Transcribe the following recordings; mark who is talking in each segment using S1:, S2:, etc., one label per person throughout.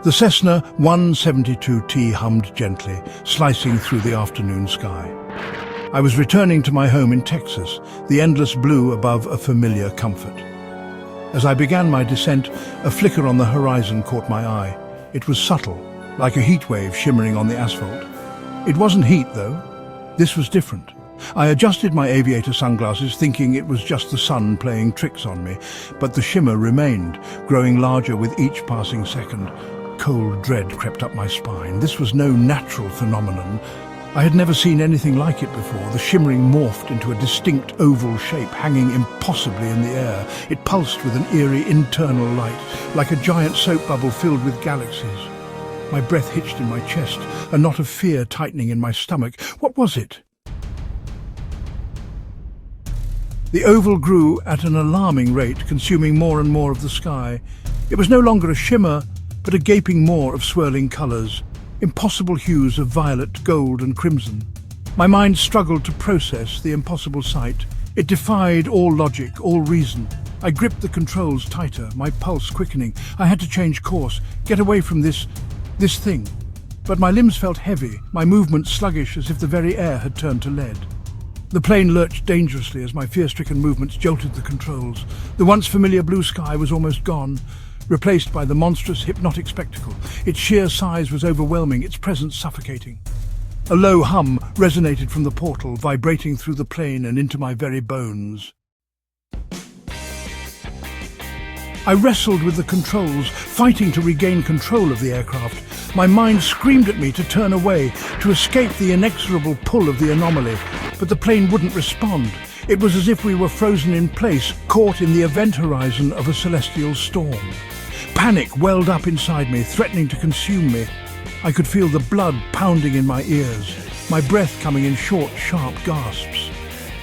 S1: The Cessna 172T hummed gently, slicing through the afternoon sky. I was returning to my home in Texas, the endless blue above a familiar comfort. As I began my descent, a flicker on the horizon caught my eye. It was subtle, like a heat wave shimmering on the asphalt. It wasn't heat, though. This was different. I adjusted my aviator sunglasses, thinking it was just the sun playing tricks on me, but the shimmer remained, growing larger with each passing second. Cold dread crept up my spine. This was no natural phenomenon. I had never seen anything like it before. The shimmering morphed into a distinct oval shape, hanging impossibly in the air. It pulsed with an eerie internal light, like a giant soap bubble filled with galaxies. My breath hitched in my chest, a knot of fear tightening in my stomach. What was it? The oval grew at an alarming rate, consuming more and more of the sky. It was no longer a shimmer, but a gaping maw of swirling colours, impossible hues of violet, gold and crimson. My mind struggled to process the impossible sight. It defied all logic, all reason. I gripped the controls tighter, my pulse quickening. I had to change course, get away from this thing. But my limbs felt heavy, my movements sluggish, as if the very air had turned to lead. The plane lurched dangerously as my fear-stricken movements jolted the controls. The once familiar blue sky was almost gone, replaced by the monstrous, hypnotic spectacle. Its sheer size was overwhelming, its presence suffocating. A low hum resonated from the portal, vibrating through the plane and into my very bones. I wrestled with the controls, fighting to regain control of the aircraft. My mind screamed at me to turn away, to escape the inexorable pull of the anomaly, but the plane wouldn't respond. It was as if we were frozen in place, caught in the event horizon of a celestial storm. Panic welled up inside me, threatening to consume me. I could feel the blood pounding in my ears, my breath coming in short, sharp gasps.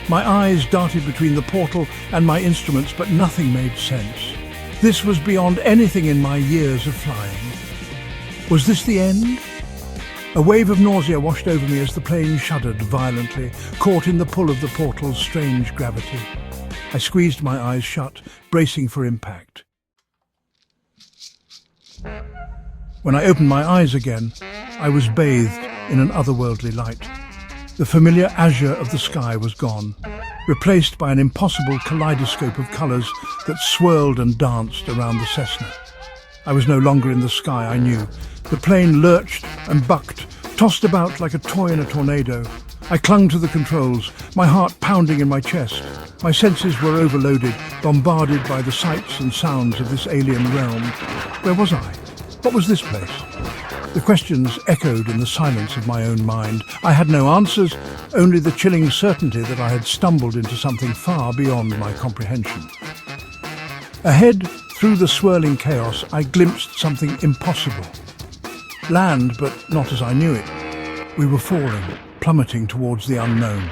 S1: My eyes darted between the portal and my instruments, but nothing made sense. This was beyond anything in my years of flying. Was this the end? A wave of nausea washed over me as the plane shuddered violently, caught in the pull of the portal's strange gravity. I squeezed my eyes shut, bracing for impact. When I opened my eyes again, I was bathed in an otherworldly light. The familiar azure of the sky was gone, replaced by an impossible kaleidoscope of colours that swirled and danced around the Cessna. I was no longer in the sky, I knew. The plane lurched and bucked, tossed about like a toy in a tornado. I clung to the controls, my heart pounding in my chest. My senses were overloaded, bombarded by the sights and sounds of this alien realm. Where was I? What was this place? The questions echoed in the silence of my own mind. I had no answers, only the chilling certainty that I had stumbled into something far beyond my comprehension. Ahead, through the swirling chaos, I glimpsed something impossible. Land, but not as I knew it. We were falling, plummeting towards the unknown.